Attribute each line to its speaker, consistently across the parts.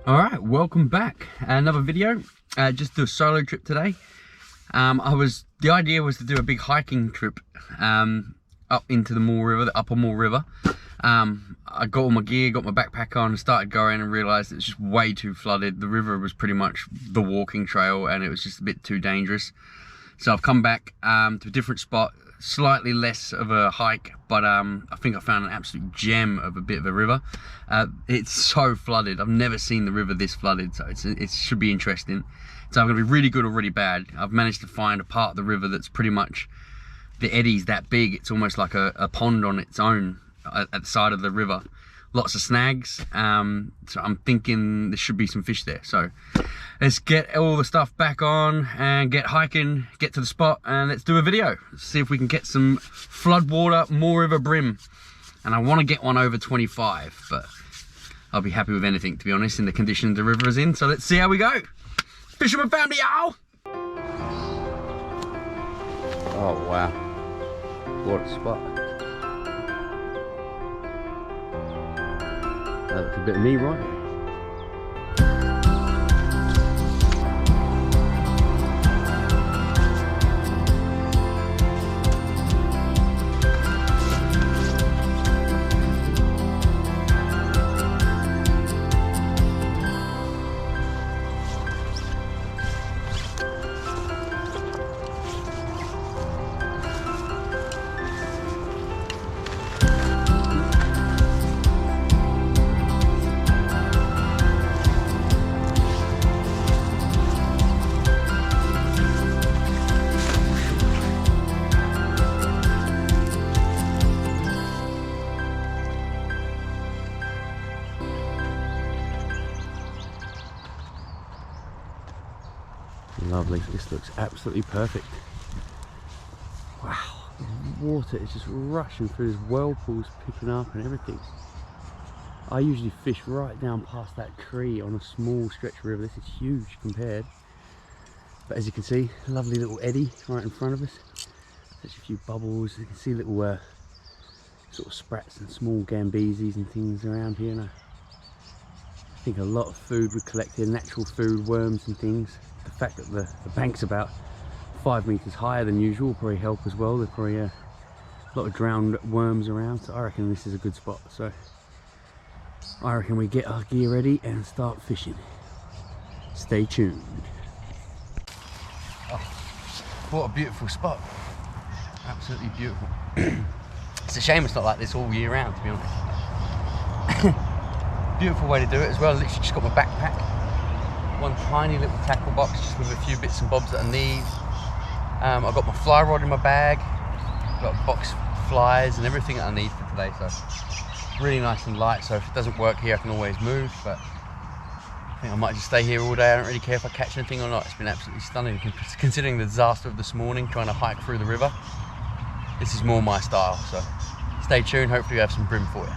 Speaker 1: Alright, welcome back. Another video. Just do a solo trip today. The idea was to do a big hiking trip up into the Moore River, the upper Moore River. I got all my gear, got my backpack on, and started going and realised it's just way too flooded. The river was pretty much the walking trail and it was just a bit too dangerous. So I've come back to a different spot, slightly less of a hike, but I think I found an absolute gem of a bit of a river. It's so flooded. I've never seen the river this flooded, so it should be interesting. So I'm gonna be really good or really bad. I've managed to find a part of the river that's pretty much, the eddy's that big, it's almost like a pond on its own at the side of the river. Lots of snags, so I'm thinking there should be some fish there. So let's get all the stuff back on and get hiking, get to the spot, and let's do a video. Let's see if we can get some floodwater Moore River bream. And I want to get one over 25, but I'll be happy with anything, to be honest, in the condition the river is in. So let's see how we go. Fisherman family, y'all! Oh wow, what a spot. That looks a bit of me, right? Lovely, this looks absolutely perfect. Wow, the water is just rushing through, these whirlpools picking up and everything. I usually fish right down past that tree on a small stretch of river. This is huge compared. But as you can see, lovely little eddy right in front of us. There's a few bubbles, you can see little sort of sprats and small gambezies and things around here. And I think a lot of food we collected, natural food, worms and things. The fact that the bank's about 5 meters higher than usual will probably help as well. There's probably a lot of drowned worms around, so I reckon this is a good spot. So I reckon we get our gear ready and start fishing. Stay tuned. Oh, what a beautiful spot. Absolutely beautiful. It's a shame it's not like this all year round, to be honest. Beautiful way to do it as well. Literally just got my backpack, one tiny little tackle box just with a few bits and bobs that I need. I've got my fly rod in my bag, got a box of flies and everything that I need for today. So really nice and light, so if it doesn't work here I can always move, but I think I might just stay here all day. I don't really care if I catch anything or not. It's been absolutely stunning considering the disaster of this morning trying to hike through the river. This is more my style, so stay tuned. Hopefully we have some bream for you.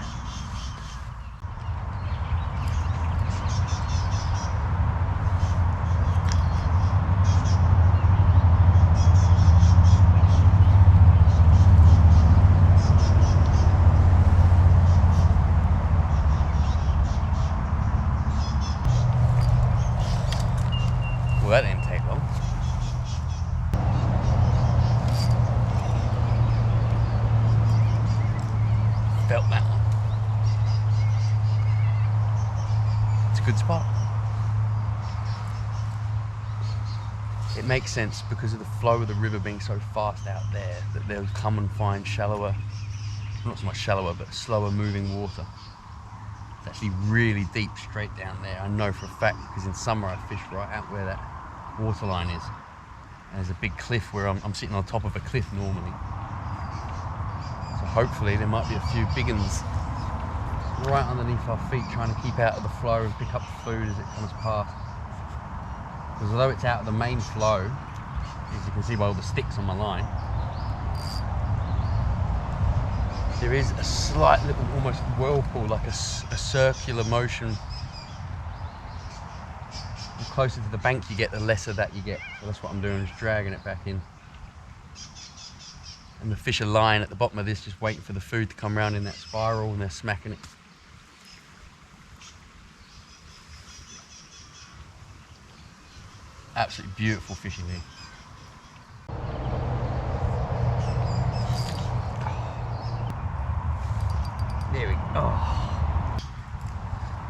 Speaker 1: Well, that didn't take long. Felt that one. It's a good spot. It makes sense because of the flow of the river being so fast out there that they'll come and find shallower, not so much shallower, but slower moving water. It's actually really deep straight down there. I know for a fact because in summer I fish right out where that waterline is. And there's a big cliff where I'm sitting on top of a cliff normally. So hopefully there might be a few big uns right underneath our feet trying to keep out of the flow and pick up the food as it comes past. Because although it's out of the main flow, as you can see by all the sticks on my line, there is a slight little almost whirlpool, like a circular motion. The closer to the bank you get, the lesser that you get. So that's what I'm doing, just dragging it back in. And the fish are lying at the bottom of this, just waiting for the food to come around in that spiral, and they're smacking it. Absolutely beautiful fishing here. There we go.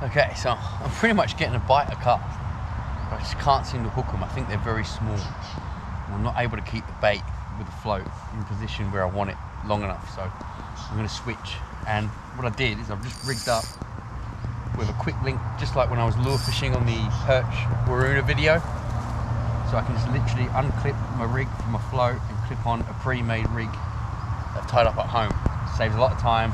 Speaker 1: Okay, so I'm pretty much getting a bite of cast. I just can't seem to hook them. I think they're very small. I'm not able to keep the bait with the float in position where I want it long enough, so I'm going to switch. And what I did is I've just rigged up with a quick link, just like when I was lure fishing on the Perch Waroona video. So I can just literally unclip my rig from my float and clip on a pre-made rig that I've tied up at home. Saves a lot of time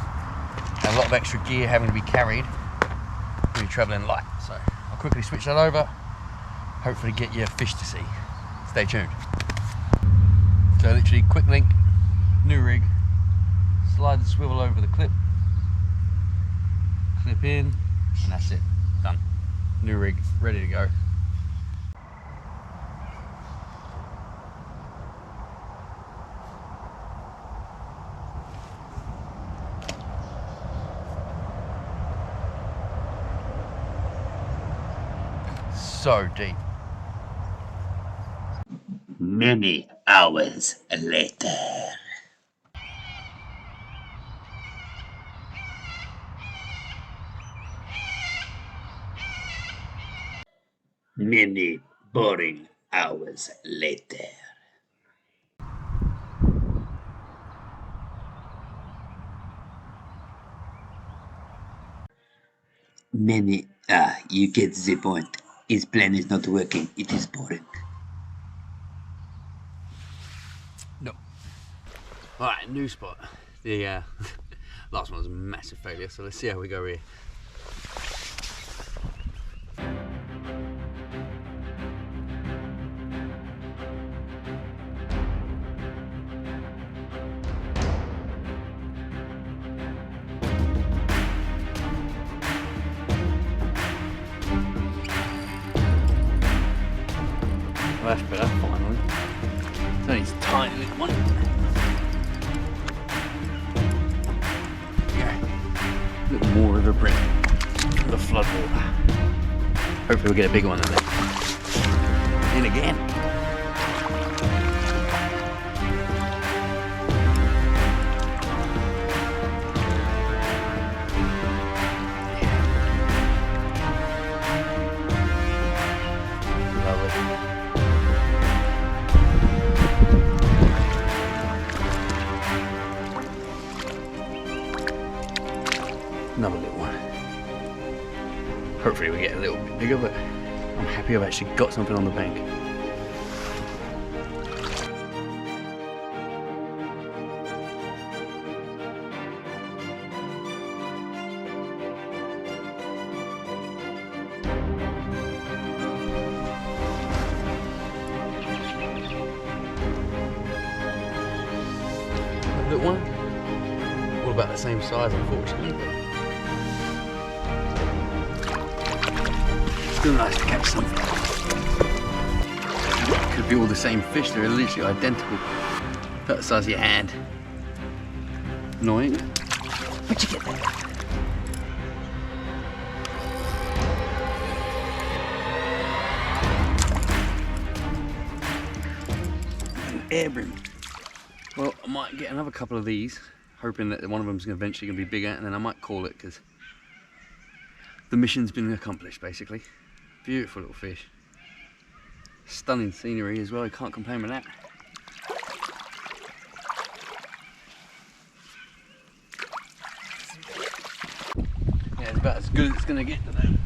Speaker 1: and a lot of extra gear having to be carried when you're traveling light. So I'll quickly switch that over, hopefully get you a fish to see. Stay tuned. So literally quick link, new rig, slide the swivel over the clip, clip in, and that's it, done. New rig, ready to go. So deep.
Speaker 2: Many hours later. Many boring hours later. You get the point. His plan is not working. It is boring.
Speaker 1: No. Alright, new spot. The last one was a massive failure, so let's see how we go here. Well, that's better, finally. It's only a tiny little one. Yeah. A little more river brink for the flood water. Hopefully we'll get a bigger one than that. In again. Another little one. Hopefully we get a little bit bigger, but I'm happy I've actually got something on the bank. A little one. All about the same size, unfortunately. But still nice to catch something. Could be all the same fish, they're literally identical. About the size of your hand. Annoying. Where'd you get that? An air brim. Well, I might get another couple of these, hoping that one of them's eventually going to be bigger, and then I might call it because the mission's been accomplished, basically. Beautiful little fish. Stunning scenery as well, you can't complain with that. Yeah, it's about as good as it's going to get today.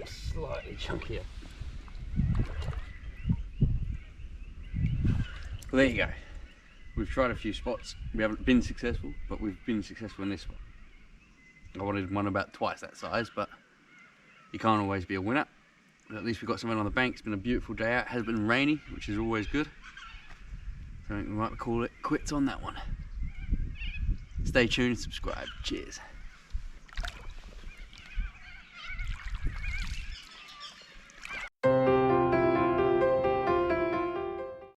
Speaker 1: Slightly chunkier. Well, there you go. We've tried a few spots. We haven't been successful, but we've been successful in this one. I wanted one about twice that size, but you can't always be a winner. But at least we've got something on the bank. It's been a beautiful day out. It has been rainy, which is always good. So I think we might call it quits on that one. Stay tuned and subscribe. Cheers.